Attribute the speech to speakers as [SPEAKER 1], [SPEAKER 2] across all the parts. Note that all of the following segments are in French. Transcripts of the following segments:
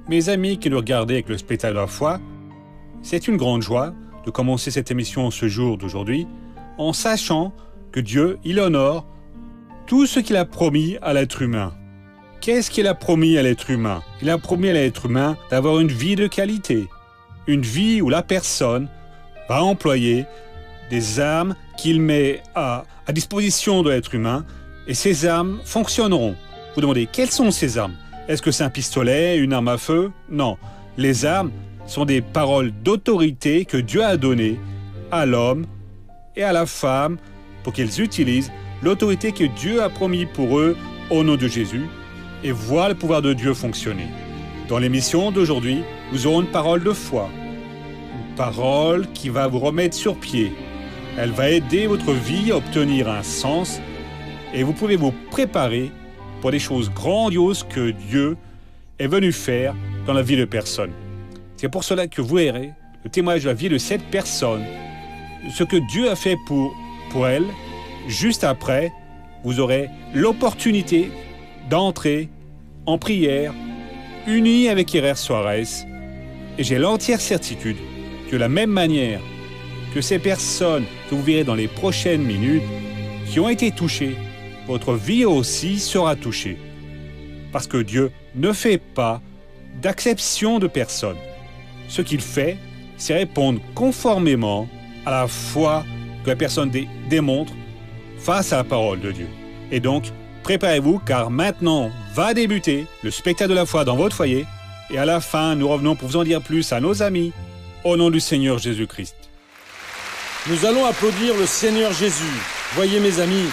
[SPEAKER 1] Mes amis qui nous regardez avec le spectacle de la foi, c'est une grande joie de commencer cette émission ce jour d'aujourd'hui en sachant que Dieu, il honore tout ce qu'il a promis à l'être humain. Qu'est-ce qu'il a promis à l'être humain? Il a promis à l'être humain d'avoir une vie de qualité, une vie où la personne va employer des armes qu'il met à disposition de l'être humain et ces armes fonctionneront. Vous demandez, quelles sont ces armes? Est-ce que c'est un pistolet, une arme à feu? Non. Les armes sont des paroles d'autorité que Dieu a données à l'homme et à la femme pour qu'ils utilisent l'autorité que Dieu a promis pour eux au nom de Jésus et voient le pouvoir de Dieu fonctionner. Dans l'émission d'aujourd'hui, nous aurons une parole de foi, une parole qui va vous remettre sur pied. Elle va aider votre vie à obtenir un sens et vous pouvez vous préparer pour des choses grandioses que Dieu est venu faire dans la vie de personnes. C'est pour cela que vous verrez le témoignage de la vie de cette personne, ce que Dieu a fait pour elle. Juste après, vous aurez l'opportunité d'entrer en prière, unis avec Herrera Suarez. Et j'ai l'entière certitude que de la même manière que ces personnes que vous verrez dans les prochaines minutes, qui ont été touchées, votre vie aussi sera touchée. Parce que Dieu ne fait pas d'acception de personne. Ce qu'il fait, c'est répondre conformément à la foi que la personne démontre face à la parole de Dieu. Et donc, préparez-vous car maintenant va débuter le spectacle de la foi dans votre foyer. Et à la fin, nous revenons pour vous en dire plus à nos amis, au nom du Seigneur Jésus-Christ.
[SPEAKER 2] Nous allons applaudir le Seigneur Jésus. Voyez mes amis,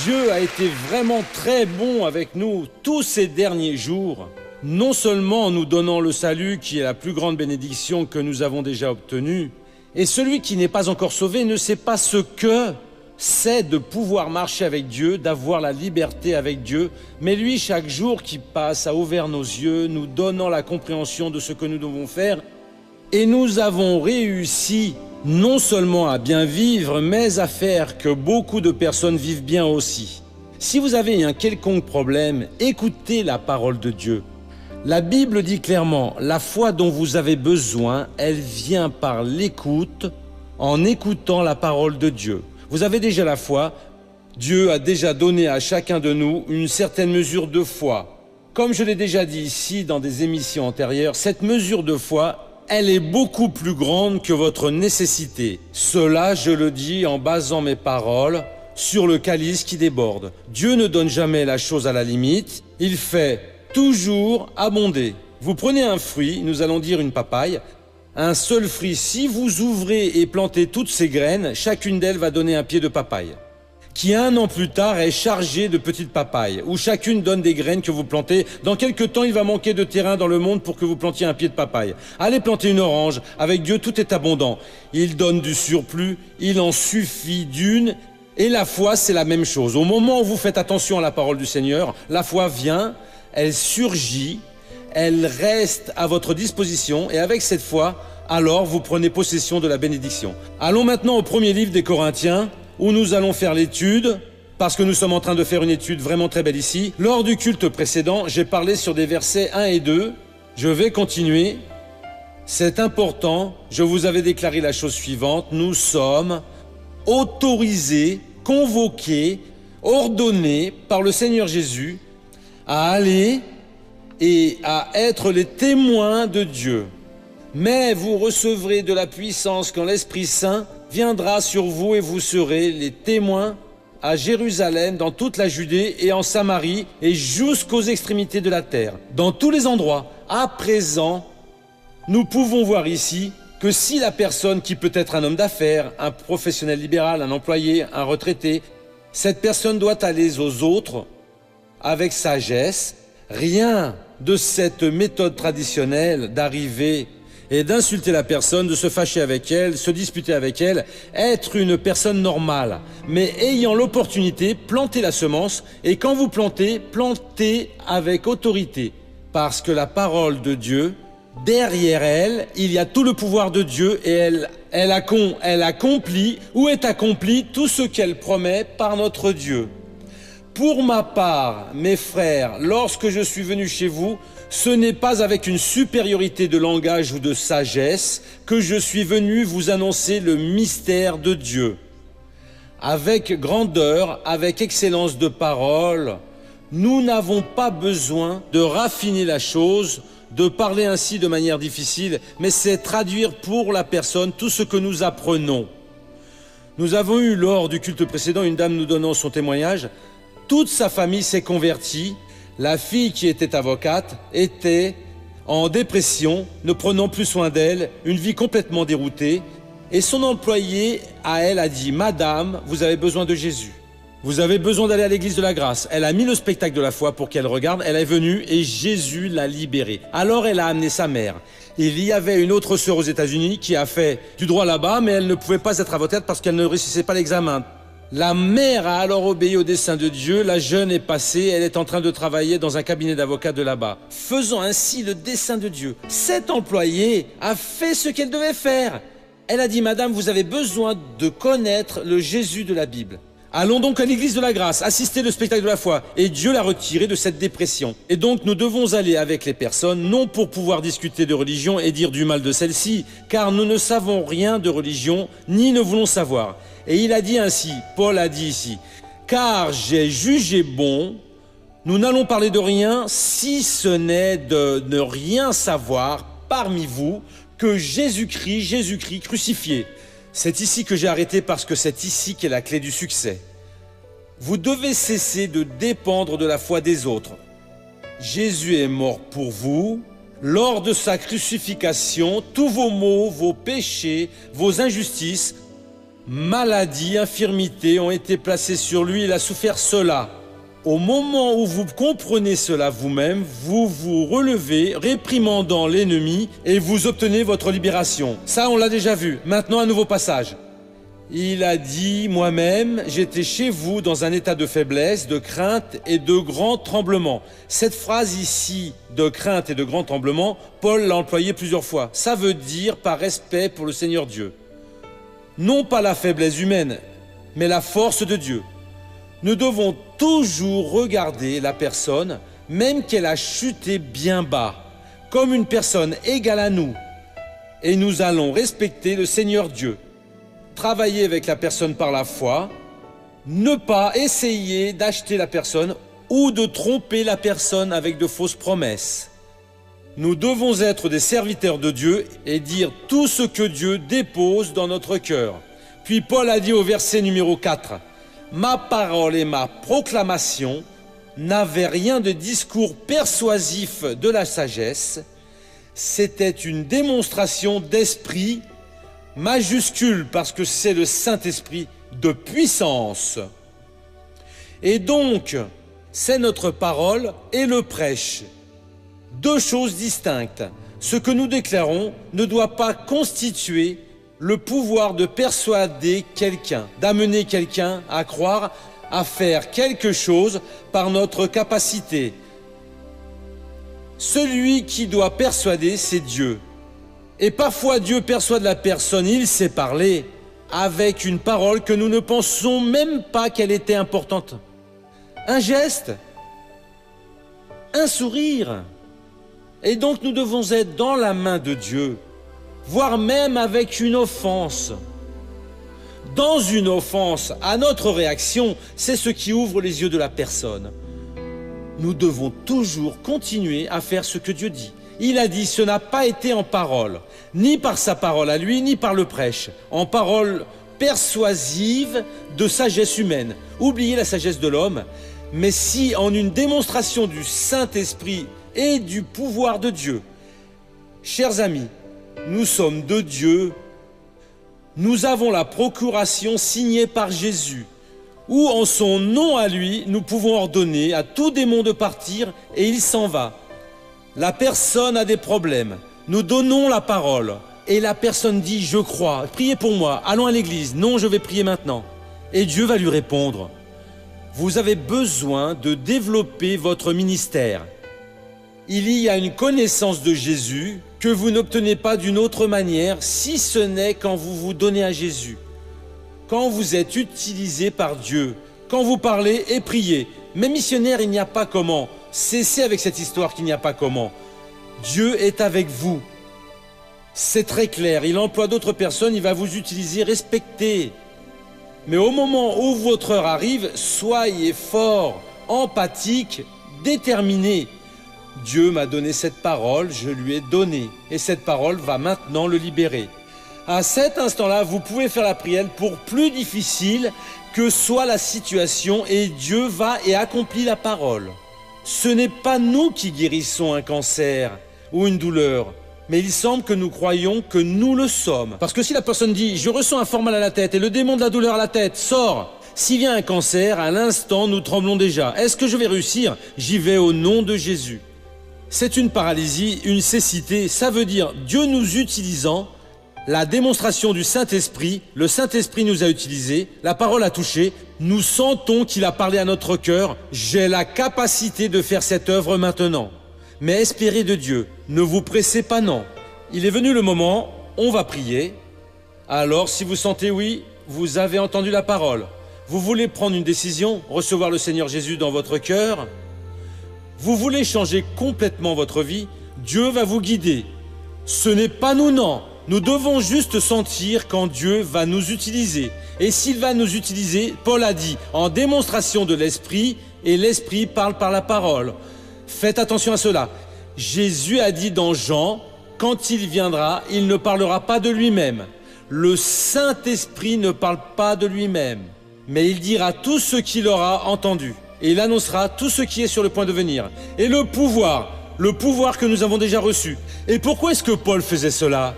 [SPEAKER 2] Dieu a été vraiment très bon avec nous tous ces derniers jours, non seulement en nous donnant le salut qui est la plus grande bénédiction que nous avons déjà obtenue, et celui qui n'est pas encore sauvé ne sait pas ce que c'est de pouvoir marcher avec Dieu, d'avoir la liberté avec Dieu, mais lui, chaque jour qui passe, a ouvert nos yeux, nous donnant la compréhension de ce que nous devons faire, et nous avons réussi non seulement à bien vivre, mais à faire que beaucoup de personnes vivent bien aussi. Si vous avez un quelconque problème, écoutez la parole de Dieu. La Bible dit clairement, la foi dont vous avez besoin, elle vient par l'écoute, en écoutant la parole de Dieu. Vous avez déjà la foi, Dieu a déjà donné à chacun de nous une certaine mesure de foi. Comme je l'ai déjà dit ici dans des émissions antérieures, cette mesure de foi, elle est beaucoup plus grande que votre nécessité. Cela, je le dis en basant mes paroles sur le calice qui déborde. Dieu ne donne jamais la chose à la limite, il fait toujours abonder. Vous prenez un fruit, nous allons dire une papaye, un seul fruit, si vous ouvrez et plantez toutes ces graines, chacune d'elles va donner un pied de papaye, qui 1 an plus tard est chargé de petites papayes, où chacune donne des graines que vous plantez. Dans quelques temps, il va manquer de terrain dans le monde pour que vous plantiez un pied de papaye. Allez planter une orange, avec Dieu tout est abondant. Il donne du surplus, il en suffit d'une, et la foi c'est la même chose. Au moment où vous faites attention à la parole du Seigneur, la foi vient, elle surgit, elle reste à votre disposition, et avec cette foi, alors vous prenez possession de la bénédiction. Allons maintenant au premier livre des Corinthiens, où nous allons faire l'étude, parce que nous sommes en train de faire une étude vraiment très belle ici. Lors du culte précédent, j'ai parlé sur des versets 1 et 2. Je vais continuer. C'est important. Je vous avais déclaré la chose suivante. Nous sommes autorisés, convoqués, ordonnés par le Seigneur Jésus à aller et à être les témoins de Dieu. Mais vous recevrez de la puissance quand l'Esprit Saint viendra sur vous et vous serez les témoins à Jérusalem, dans toute la Judée et en Samarie et jusqu'aux extrémités de la terre, dans tous les endroits. À présent, nous pouvons voir ici que si la personne qui peut être un homme d'affaires, un professionnel libéral, un employé, un retraité, cette personne doit aller aux autres avec sagesse, rien de cette méthode traditionnelle d'arriver et d'insulter la personne, de se fâcher avec elle, se disputer avec elle, être une personne normale, mais ayant l'opportunité, plantez la semence, et quand vous plantez, plantez avec autorité, parce que la parole de Dieu, derrière elle, il y a tout le pouvoir de Dieu, et elle accomplit, ou est accompli, tout ce qu'elle promet par notre Dieu. Pour ma part, mes frères, lorsque je suis venu chez vous, Ce n'est pas avec une supériorité de langage ou de sagesse que je suis venu vous annoncer le mystère de Dieu. Avec grandeur, avec excellence de parole, nous n'avons pas besoin de raffiner la chose, de parler ainsi de manière difficile, mais c'est traduire pour la personne tout ce que nous apprenons. Nous avons eu lors du culte précédent une dame nous donnant son témoignage. Toute sa famille s'est convertie. La fille qui était avocate était en dépression, ne prenant plus soin d'elle, une vie complètement déroutée. Et son employé à elle a dit « Madame, vous avez besoin de Jésus. Vous avez besoin d'aller à l'église de la grâce. » Elle a mis le spectacle de la foi pour qu'elle regarde. Elle est venue et Jésus l'a libérée. Alors elle a amené sa mère. Il y avait une autre sœur aux États-Unis qui a fait du droit là-bas, mais elle ne pouvait pas être avocate parce qu'elle ne réussissait pas l'examen. La mère a alors obéi au dessein de Dieu. La jeune est passée. Elle est en train de travailler dans un cabinet d'avocats de là-bas, faisant ainsi le dessein de Dieu. Cette employée a fait ce qu'elle devait faire. Elle a dit « Madame, vous avez besoin de connaître le Jésus de la Bible. Allons donc à l'église de la grâce, assister le spectacle de la foi. » Et Dieu l'a retirée de cette dépression. Et donc nous devons aller avec les personnes, non pour pouvoir discuter de religion et dire du mal de celle-ci, car nous ne savons rien de religion, ni ne voulons savoir. Et il a dit ainsi, Paul a dit ici, « Car j'ai jugé bon, nous n'allons parler de rien, si ce n'est de ne rien savoir parmi vous, que Jésus-Christ crucifié. » C'est ici que j'ai arrêté parce que c'est ici qu'est la clé du succès. Vous devez cesser de dépendre de la foi des autres. Jésus est mort pour vous. Lors de sa crucifixion, tous vos maux, vos péchés, vos injustices, maladies, infirmités ont été placés sur lui. Il a souffert cela. Au moment où vous comprenez cela vous-même, vous vous relevez, réprimandant l'ennemi, et vous obtenez votre libération. Ça, on l'a déjà vu. Maintenant, un nouveau passage. Il a dit, moi-même, j'étais chez vous dans un état de faiblesse, de crainte et de grand tremblement. Cette phrase ici, de crainte et de grand tremblement, Paul l'a employée plusieurs fois. Ça veut dire par respect pour le Seigneur Dieu. Non pas la faiblesse humaine, mais la force de Dieu. Nous devons toujours regarder la personne, même qu'elle a chuté bien bas, comme une personne égale à nous. Et nous allons respecter le Seigneur Dieu. Travailler avec la personne par la foi, ne pas essayer d'acheter la personne ou de tromper la personne avec de fausses promesses. Nous devons être des serviteurs de Dieu et dire tout ce que Dieu dépose dans notre cœur. Puis Paul a dit au verset numéro 4, « Ma parole et ma proclamation n'avaient rien de discours persuasif de la sagesse, c'était une démonstration d'esprit majuscule parce que c'est le Saint-Esprit de puissance. » Et donc, c'est notre parole et le prêche. Deux choses distinctes. Ce que nous déclarons ne doit pas constituer le pouvoir de persuader quelqu'un, d'amener quelqu'un à croire, à faire quelque chose par notre capacité. Celui qui doit persuader, c'est Dieu. Et parfois Dieu persuade la personne, il sait parler avec une parole que nous ne pensons même pas qu'elle était importante. Un geste, un sourire. Et donc nous devons être dans la main de Dieu, voire même avec une offense. Dans une offense, à notre réaction, c'est ce qui ouvre les yeux de la personne. Nous devons toujours continuer à faire ce que Dieu dit. Il a dit, ce n'a pas été en parole, ni par sa parole à lui, ni par le prêche, en parole persuasive de sagesse humaine. Oubliez la sagesse de l'homme, mais si en une démonstration du Saint-Esprit et du pouvoir de Dieu. Chers amis, nous sommes de Dieu. Nous avons la procuration signée par Jésus, où en son nom à lui, nous pouvons ordonner à tout démon de partir et il s'en va. La personne a des problèmes. Nous donnons la parole et la personne dit « Je crois, priez pour moi, allons à l'église. Non, je vais prier maintenant. » Et Dieu va lui répondre. Vous avez besoin de développer votre ministère. Il y a une connaissance de Jésus que vous n'obtenez pas d'une autre manière, si ce n'est quand vous vous donnez à Jésus. Quand vous êtes utilisé par Dieu, quand vous parlez et priez. Mais missionnaire, il n'y a pas comment. Cessez avec cette histoire qu'il n'y a pas comment. Dieu est avec vous. C'est très clair, il emploie d'autres personnes, il va vous utiliser, respectez. Mais au moment où votre heure arrive, soyez fort, empathique, déterminé. Dieu m'a donné cette parole, je lui ai donné. Et cette parole va maintenant le libérer. À cet instant-là, vous pouvez faire la prière pour plus difficile que soit la situation et Dieu va et accomplit la parole. Ce n'est pas nous qui guérissons un cancer ou une douleur, mais il semble que nous croyons que nous le sommes. Parce que si la personne dit « je ressens un fort mal à la tête » et le démon de la douleur à la tête sort, s'il vient un cancer, à l'instant nous tremblons déjà. Est-ce que je vais réussir? J'y vais au nom de Jésus. C'est une paralysie, une cécité, ça veut dire Dieu nous utilisant, la démonstration du Saint-Esprit, le Saint-Esprit nous a utilisés, la parole a touché, nous sentons qu'il a parlé à notre cœur, j'ai la capacité de faire cette œuvre maintenant. Mais espérez de Dieu, ne vous pressez pas, non. Il est venu le moment, on va prier. Alors, si vous sentez oui, vous avez entendu la parole. Vous voulez prendre une décision, recevoir le Seigneur Jésus dans votre cœur. Vous voulez changer complètement votre vie, Dieu va vous guider. Ce n'est pas nous, non. Nous devons juste sentir quand Dieu va nous utiliser. Et s'il va nous utiliser, Paul a dit, en démonstration de l'Esprit, et l'Esprit parle par la parole. Faites attention à cela. Jésus a dit dans Jean, quand il viendra, il ne parlera pas de lui-même. Le Saint-Esprit ne parle pas de lui-même, mais il dira tout ce qu'il aura entendu. Et il annoncera tout ce qui est sur le point de venir. Et le pouvoir que nous avons déjà reçu. Et pourquoi est-ce que Paul faisait cela?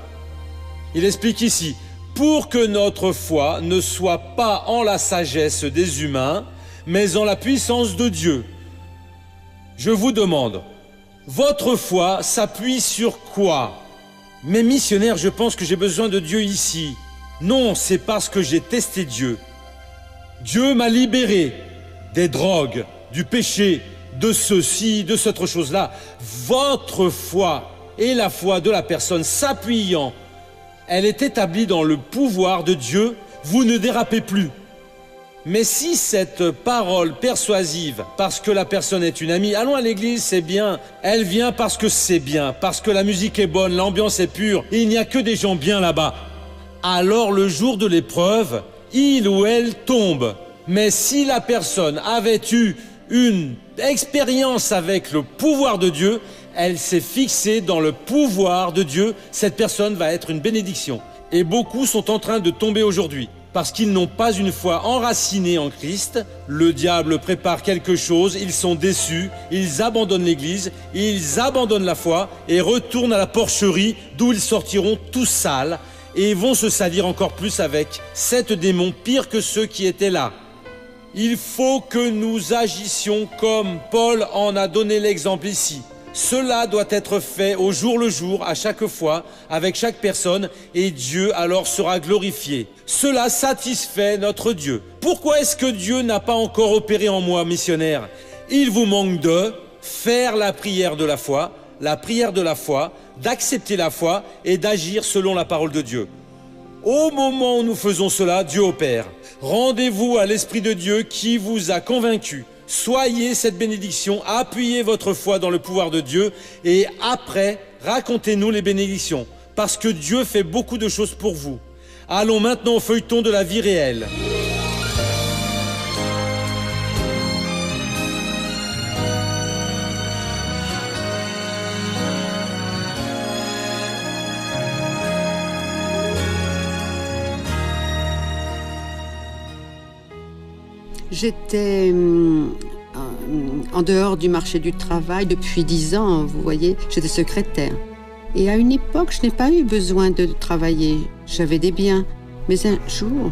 [SPEAKER 2] Il explique ici, pour que notre foi ne soit pas en la sagesse des humains, mais en la puissance de Dieu. Je vous demande, votre foi s'appuie sur quoi? Mais missionnaire, je pense que j'ai besoin de Dieu ici. Non, c'est parce que j'ai testé Dieu. Dieu m'a libéré des drogues, du péché, de ceci, de cette autre chose-là. Votre foi et la foi de la personne s'appuyant, elle est établie dans le pouvoir de Dieu, vous ne dérapez plus. Mais si cette parole persuasive, parce que la personne est une amie, allons à l'église, c'est bien, elle vient parce que c'est bien, parce que la musique est bonne, l'ambiance est pure, et il n'y a que des gens bien là-bas. Alors le jour de l'épreuve, il ou elle tombe. Mais si la personne avait eu une expérience avec le pouvoir de Dieu, elle s'est fixée dans le pouvoir de Dieu, cette personne va être une bénédiction. Et beaucoup sont en train de tomber aujourd'hui. Parce qu'ils n'ont pas une foi enracinée en Christ, le diable prépare quelque chose, ils sont déçus, ils abandonnent l'église, ils abandonnent la foi et retournent à la porcherie d'où ils sortiront tout sales et vont se salir encore plus avec 7 démons pires que ceux qui étaient là. Il faut que nous agissions comme Paul en a donné l'exemple ici. Cela doit être fait au jour le jour, à chaque fois, avec chaque personne, et Dieu alors sera glorifié. Cela satisfait notre Dieu. Pourquoi est-ce que Dieu n'a pas encore opéré en moi, missionnaire? Il vous manque de faire la prière de la foi, d'accepter la foi et d'agir selon la parole de Dieu. Au moment où nous faisons cela, Dieu opère. Rendez-vous à l'Esprit de Dieu qui vous a convaincu. Soyez cette bénédiction, appuyez votre foi dans le pouvoir de Dieu et après, racontez-nous les bénédictions parce que Dieu fait beaucoup de choses pour vous. Allons maintenant au feuilleton de la vie réelle.
[SPEAKER 3] J'étais en dehors du marché du travail depuis 10 ans, vous voyez, j'étais secrétaire. Et à une époque, je n'ai pas eu besoin de travailler. J'avais des biens. Mais un jour,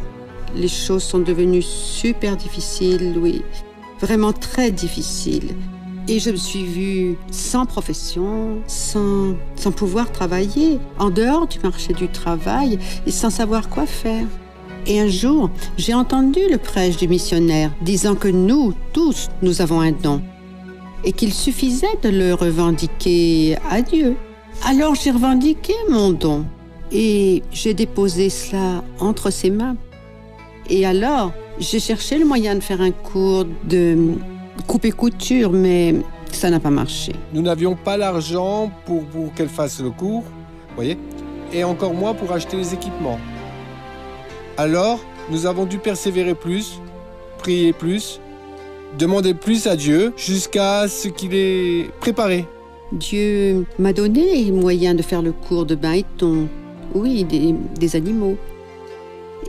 [SPEAKER 3] les choses sont devenues super difficiles, oui, vraiment très difficiles. Et je me suis vue sans profession, sans pouvoir travailler, en dehors du marché du travail et sans savoir quoi faire. Et un jour, j'ai entendu le prêche du missionnaire disant que nous, tous, nous avons un don et qu'il suffisait de le revendiquer à Dieu. Alors j'ai revendiqué mon don et j'ai déposé cela entre ses mains. Et alors, j'ai cherché le moyen de faire un cours de coupe et couture, mais Ça n'a pas marché.
[SPEAKER 4] Nous n'avions pas l'argent pour qu'elle fasse le cours, vous voyez, et encore moins pour acheter les équipements. Alors, nous avons dû persévérer plus, prier plus, demander plus à Dieu jusqu'à ce qu'il ait préparé.
[SPEAKER 3] Dieu m'a donné les moyens de faire le cours de bain et thon, oui, des animaux.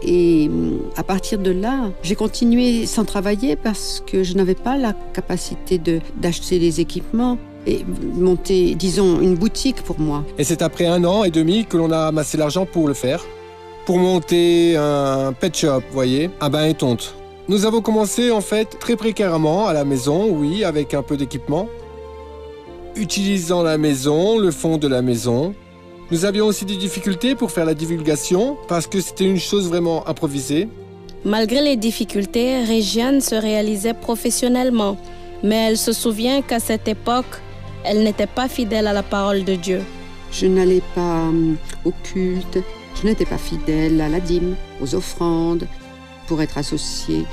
[SPEAKER 3] Et à partir de là, j'ai continué sans travailler parce que je n'avais pas la capacité d'acheter les équipements et monter, disons, une boutique pour moi.
[SPEAKER 4] Et c'est après 1 an et demi que l'on a amassé l'argent pour le faire, pour monter un pet shop, vous voyez, un bain et tonte. Nous avons commencé en fait très précairement à la maison, oui, avec un peu d'équipement, utilisant la maison, le fond de la maison. Nous avions aussi des difficultés pour faire la divulgation parce que c'était une chose vraiment improvisée.
[SPEAKER 5] Malgré les difficultés, Régiane se réalisait professionnellement, mais elle se souvient qu'à cette époque, elle n'était pas fidèle à la parole de Dieu.
[SPEAKER 3] Je n'allais pas au culte, je n'étais pas fidèle à la dîme, aux offrandes, pour être associée.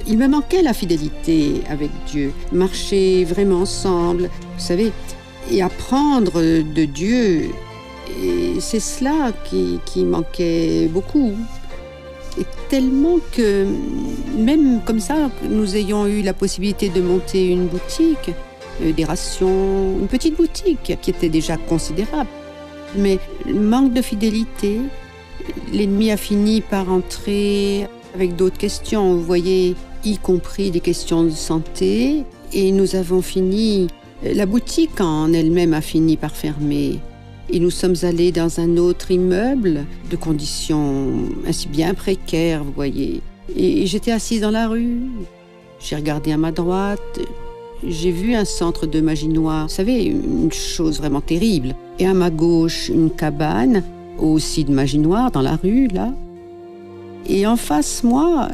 [SPEAKER 3] Il me manquait la fidélité avec Dieu, marcher vraiment ensemble, vous savez, et apprendre de Dieu. Et c'est cela qui manquait beaucoup. Et tellement que, même comme ça, nous ayons eu la possibilité de monter une boutique, des rations, une petite boutique qui était déjà considérable. Mais le manque de fidélité, l'ennemi a fini par entrer avec d'autres questions, vous voyez, y compris des questions de santé. Et nous avons fini, la boutique en elle-même a fini par fermer. Et nous sommes allés dans un autre immeuble de conditions ainsi bien précaires, vous voyez. Et j'étais assise dans la rue, j'ai regardé à ma droite, j'ai vu un centre de magie noire, vous savez, une chose vraiment terrible. Et à ma gauche, une cabane, aussi de magie noire, dans la rue, là. Et en face, moi,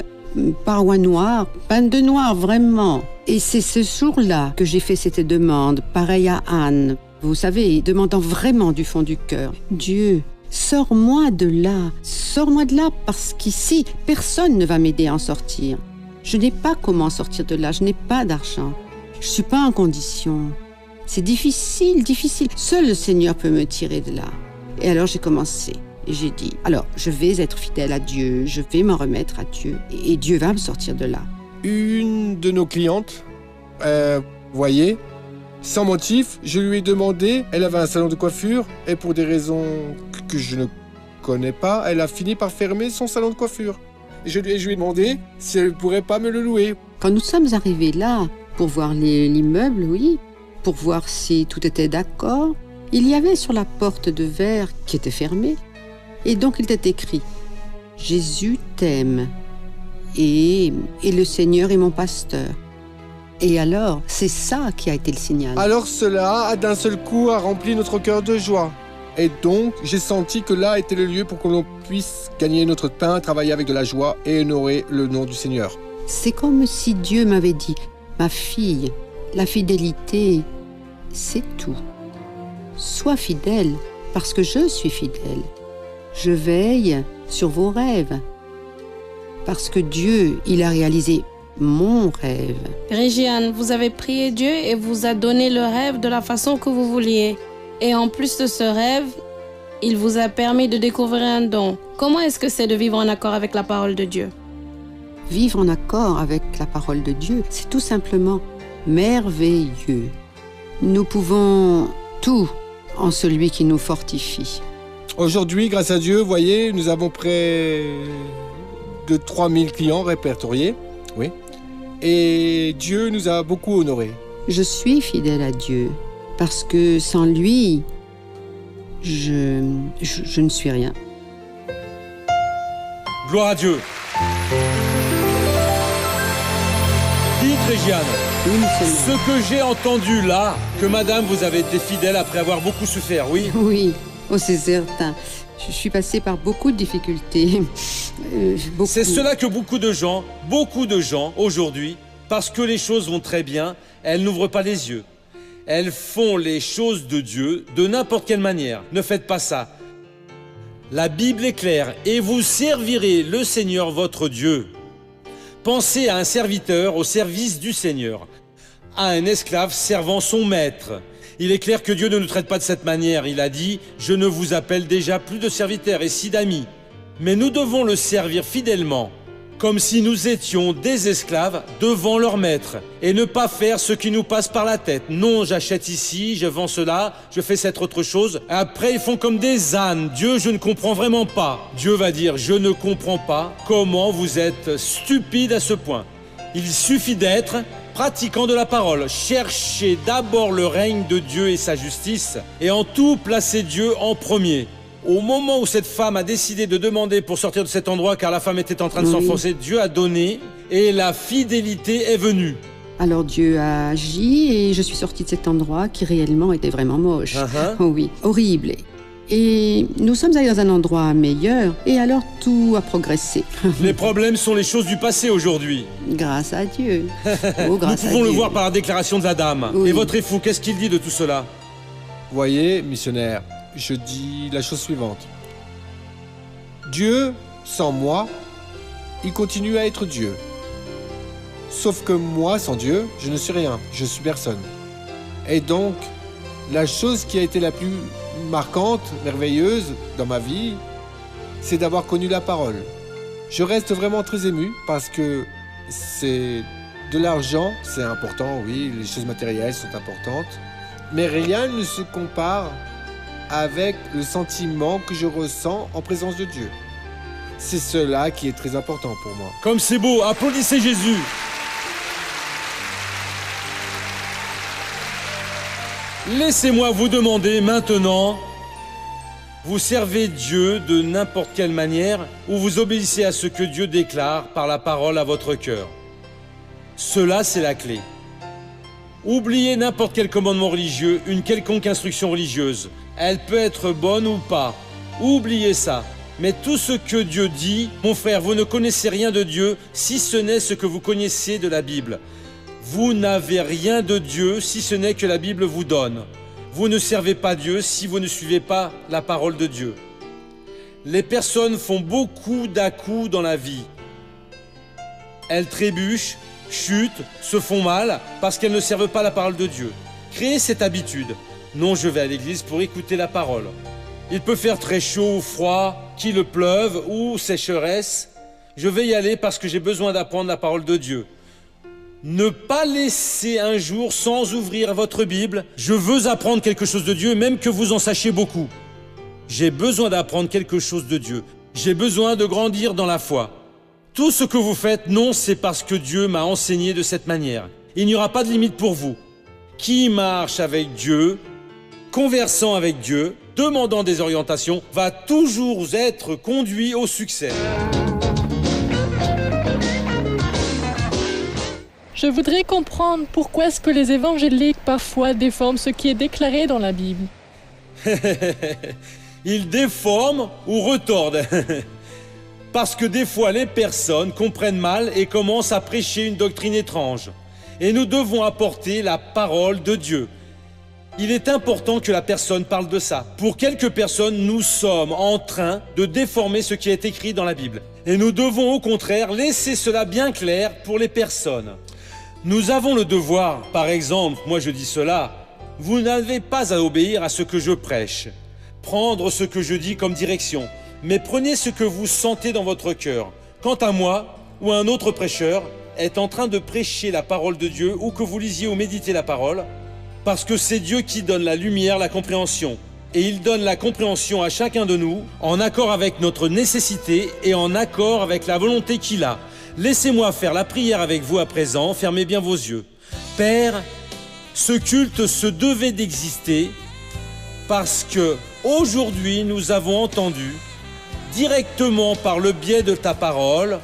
[SPEAKER 3] parois noires, peinte de noir, vraiment. Et c'est ce jour-là que j'ai fait cette demande, pareil à Anne. Vous savez, demandant vraiment du fond du cœur. Dieu, sors-moi de là parce qu'ici, personne ne va m'aider à en sortir. Je n'ai pas comment sortir de là, je n'ai pas d'argent. Je ne suis pas en condition. C'est difficile. Seul le Seigneur peut me tirer de là. Et alors j'ai commencé. Et j'ai dit, alors je vais être fidèle à Dieu, je vais m'en remettre à Dieu. Et Dieu va me sortir de là.
[SPEAKER 4] Une de nos clientes, voyez, sans motif, je lui ai demandé, elle avait un salon de coiffure, et pour des raisons que je ne connais pas, elle a fini par fermer son salon de coiffure. Et je lui ai demandé si elle ne pourrait pas me le louer.
[SPEAKER 3] Quand nous sommes arrivés là, pour voir l'immeuble, oui, pour voir si tout était d'accord, il y avait sur la porte de verre qui était fermée, et donc il était écrit « Jésus t'aime et le Seigneur est mon pasteur ». Et alors, c'est ça qui a été le signal.
[SPEAKER 4] Alors cela, d'un seul coup, a rempli notre cœur de joie. Et donc, j'ai senti que là était le lieu pour que l'on puisse gagner notre pain, travailler avec de la joie et honorer le nom du Seigneur.
[SPEAKER 3] C'est comme si Dieu m'avait dit « Ma fille, la fidélité, c'est tout. Sois fidèle parce que je suis fidèle. Je veille sur vos rêves parce que Dieu, il a réalisé mon rêve. »
[SPEAKER 5] Régiane, vous avez prié Dieu et vous a donné le rêve de la façon que vous vouliez. Et en plus de ce rêve, il vous a permis de découvrir un don. Comment est-ce que c'est de vivre en accord avec la parole de Dieu?
[SPEAKER 3] Vivre en accord avec la parole de Dieu, c'est tout simplement merveilleux. Nous pouvons tout en celui qui nous fortifie.
[SPEAKER 4] Aujourd'hui, grâce à Dieu, vous voyez, nous avons près de 3000 clients répertoriés. Oui. Et Dieu nous a beaucoup honorés.
[SPEAKER 3] Je suis fidèle à Dieu parce que sans lui, je ne suis rien.
[SPEAKER 2] Gloire à Dieu. Dites, Régiane,
[SPEAKER 3] Oui, Seigneur.
[SPEAKER 2] ce que j'ai entendu là, que madame, vous avez été fidèle après avoir beaucoup souffert, oui?
[SPEAKER 3] Oui, oh, c'est certain. Je suis passée par beaucoup de difficultés. Beaucoup.
[SPEAKER 2] C'est cela que beaucoup de gens, aujourd'hui, parce que les choses vont très bien, elles n'ouvrent pas les yeux. Elles font les choses de Dieu de n'importe quelle manière. Ne faites pas ça. La Bible est claire, et vous servirez le Seigneur votre Dieu. Pensez à un serviteur au service du Seigneur. à un esclave servant son maître. Il est clair que Dieu ne nous traite pas de cette manière. Il a dit « Je ne vous appelle déjà plus de serviteurs et si d'amis ». Mais nous devons le servir fidèlement, comme si nous étions des esclaves devant leur maître, et ne pas faire ce qui nous passe par la tête. Non, j'achète ici, je vends cela, je fais cette autre chose. Après, ils font comme des ânes. Dieu, je ne comprends vraiment pas. Dieu va dire « Je ne comprends pas comment vous êtes stupide à ce point ». Il suffit d'être pratiquant de la parole. Cherchez d'abord le règne de Dieu et sa justice, et en tout placez Dieu en premier. Au moment où cette femme a décidé de demander pour sortir de cet endroit, car la femme était en train de s'enfoncer, Dieu a donné et la fidélité est venue.
[SPEAKER 3] Alors Dieu a agi et je suis sortie de cet endroit qui réellement était vraiment moche. Oh oui, horrible. Et nous sommes allés dans un endroit meilleur et alors tout a progressé.
[SPEAKER 2] Les problèmes sont les choses du passé aujourd'hui.
[SPEAKER 3] Grâce à Dieu. Oh, grâce
[SPEAKER 2] Nous pouvons
[SPEAKER 3] à
[SPEAKER 2] le
[SPEAKER 3] Dieu.
[SPEAKER 2] voir par la déclaration de la dame.
[SPEAKER 3] Oui.
[SPEAKER 2] Et votre époux, qu'est-ce qu'il dit de tout cela?
[SPEAKER 4] Voyez, missionnaire, je dis la chose suivante. Dieu, sans moi, il continue à être Dieu. Sauf que moi, sans Dieu, je ne suis rien, je suis personne. Et donc, la chose qui a été la plus marquante, merveilleuse dans ma vie, c'est d'avoir connu la parole. Je reste vraiment très ému parce que c'est de l'argent, c'est important, oui, les choses matérielles sont importantes, mais rien ne se compare avec le sentiment que je ressens en présence de Dieu. C'est cela qui est très important pour moi.
[SPEAKER 2] Comme c'est beau, applaudissez Jésus. Laissez-moi vous demander maintenant, vous servez Dieu de n'importe quelle manière ou vous obéissez à ce que Dieu déclare par la parole à votre cœur. Cela, c'est la clé. Oubliez n'importe quel commandement religieux, une quelconque instruction religieuse. Elle peut être bonne ou pas. Oubliez ça. Mais tout ce que Dieu dit, mon frère, vous ne connaissez rien de Dieu si ce n'est ce que vous connaissez de la Bible. Vous n'avez rien de Dieu si ce n'est que la Bible vous donne. Vous ne servez pas Dieu si vous ne suivez pas la parole de Dieu. Les personnes font beaucoup d'à-coups dans la vie. Elles trébuchent, chutent, se font mal parce qu'elles ne servent pas la parole de Dieu. Créez cette habitude. Non, je vais à l'église pour écouter la parole. Il peut faire très chaud ou froid, qu'il pleuve ou sécheresse. Je vais y aller parce que j'ai besoin d'apprendre la parole de Dieu. Ne pas laisser un jour sans ouvrir votre Bible. Je veux apprendre quelque chose de Dieu, même que vous en sachiez beaucoup. J'ai besoin d'apprendre quelque chose de Dieu. J'ai besoin de grandir dans la foi. Tout ce que vous faites, non, c'est parce que Dieu m'a enseigné de cette manière. Il n'y aura pas de limite pour vous. Qui marche avec Dieu, conversant avec Dieu, demandant des orientations, va toujours être conduit au succès.
[SPEAKER 6] Je voudrais comprendre pourquoi est-ce que les évangéliques parfois déforment ce qui est déclaré dans la Bible.
[SPEAKER 2] Ils déforment ou retordent. Parce que des fois, les personnes comprennent mal et commencent à prêcher une doctrine étrange. Et nous devons apporter la parole de Dieu. Il est important que la personne parle de ça. Pour quelques personnes, nous sommes en train de déformer ce qui est écrit dans la Bible. Et nous devons au contraire laisser cela bien clair pour les personnes. Nous avons le devoir, par exemple, moi je dis cela, vous n'avez pas à obéir à ce que je prêche, prendre ce que je dis comme direction, mais prenez ce que vous sentez dans votre cœur. Quant à moi, ou un autre prêcheur, est en train de prêcher la parole de Dieu, ou que vous lisiez ou méditez la parole, parce que c'est Dieu qui donne la lumière, la compréhension. Et il donne la compréhension à chacun de nous, en accord avec notre nécessité et en accord avec la volonté qu'il a. Laissez-moi faire la prière avec vous à présent, fermez bien vos yeux. Père, ce culte se devait d'exister parce que aujourd'hui nous avons entendu, directement par le biais de ta parole,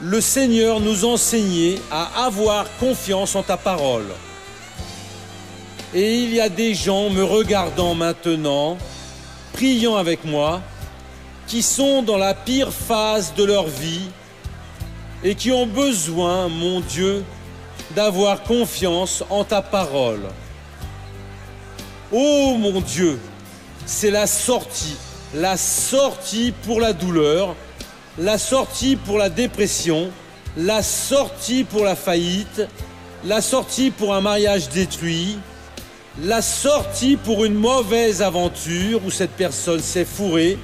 [SPEAKER 2] le Seigneur nous enseigner à avoir confiance en ta parole. Et il y a des gens me regardant maintenant, priant avec moi, qui sont dans la pire phase de leur vie et qui ont besoin, mon Dieu, d'avoir confiance en ta parole. Oh mon Dieu, c'est la sortie pour la douleur, la sortie pour la dépression, la sortie pour la faillite, la sortie pour un mariage détruit, la sortie pour une mauvaise aventure où cette personne s'est fourrée,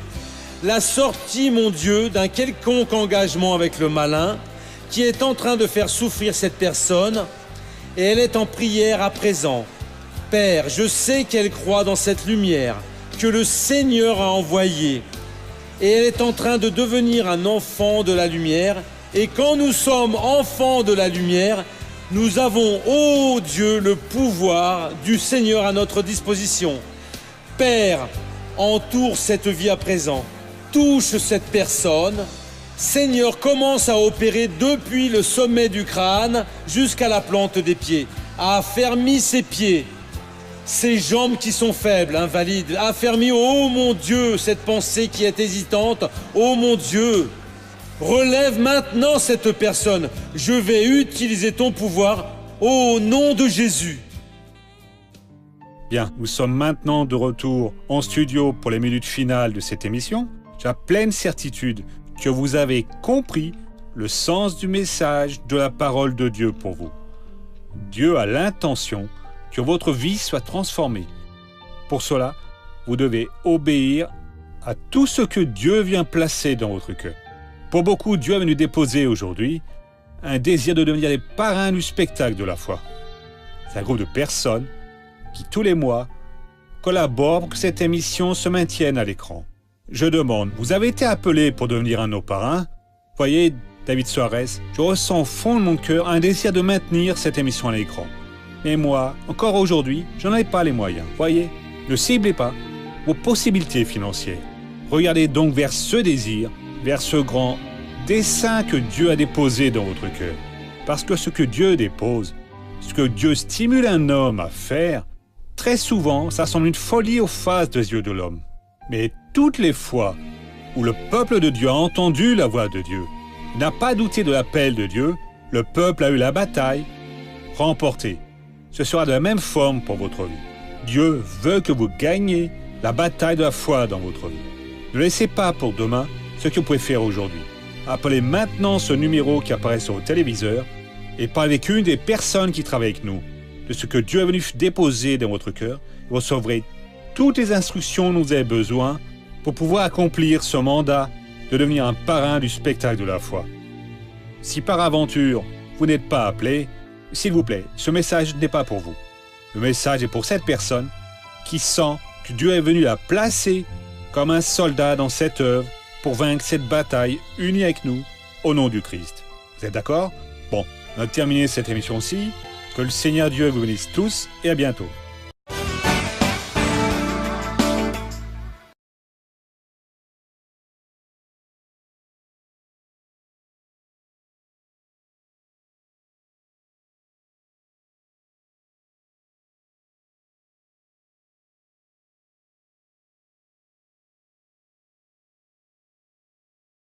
[SPEAKER 2] la sortie, mon Dieu, d'un quelconque engagement avec le malin qui est en train de faire souffrir cette personne, et elle est en prière à présent. Père, je sais qu'elle croit dans cette lumière que le Seigneur a envoyée, et elle est en train de devenir un enfant de la lumière, et quand nous sommes enfants de la lumière, nous avons, ô Dieu, le pouvoir du Seigneur à notre disposition. Père, entoure cette vie à présent, touche cette personne. Seigneur, commence à opérer depuis le sommet du crâne jusqu'à la plante des pieds. Affermis ses pieds, ses jambes qui sont faibles, invalides. Affermis, oh mon Dieu, cette pensée qui est hésitante. Oh mon Dieu, relève maintenant cette personne. Je vais utiliser ton pouvoir au nom de Jésus.
[SPEAKER 1] Bien, nous sommes maintenant de retour en studio pour les minutes finales de cette émission. J'ai la pleine certitude que vous avez compris le sens du message de la parole de Dieu pour vous. Dieu a l'intention que votre vie soit transformée. Pour cela, vous devez obéir à tout ce que Dieu vient placer dans votre cœur. Pour beaucoup, Dieu est venu déposer aujourd'hui un désir de devenir les parrains du spectacle de la foi. C'est un groupe de personnes qui, tous les mois, collaborent pour que cette émission se maintienne à l'écran. Je demande, vous avez été appelé pour devenir un de nos parrains? Voyez, David Suarez, je ressens au fond de mon cœur un désir de maintenir cette émission à l'écran. Mais moi, encore aujourd'hui, je n'en ai pas les moyens. Voyez, ne ciblez pas vos possibilités financières. Regardez donc vers ce désir, vers ce grand dessein que Dieu a déposé dans votre cœur. Parce que ce que Dieu dépose, ce que Dieu stimule un homme à faire, très souvent, ça semble une folie aux faces des yeux de l'homme. Mais toutes les fois où le peuple de Dieu a entendu la voix de Dieu, n'a pas douté de l'appel de Dieu, le peuple a eu la bataille remportée. Ce sera de la même forme pour votre vie. Dieu veut que vous gagniez la bataille de la foi dans votre vie. Ne laissez pas pour demain ce que vous pouvez faire aujourd'hui. Appelez maintenant ce numéro qui apparaît sur votre téléviseur et parlez avec une des personnes qui travaillent avec nous de ce que Dieu est venu déposer dans votre cœur. Vous recevrez toutes les instructions dont vous avez besoin pour pouvoir accomplir ce mandat de devenir un parrain du spectacle de la foi. Si par aventure vous n'êtes pas appelé, s'il vous plaît, ce message n'est pas pour vous. Le message est pour cette personne qui sent que Dieu est venu la placer comme un soldat dans cette œuvre pour vaincre cette bataille unie avec nous au nom du Christ. Vous êtes d'accord? Bon, on a terminé cette émission-ci. Que le Seigneur Dieu vous bénisse tous et à bientôt.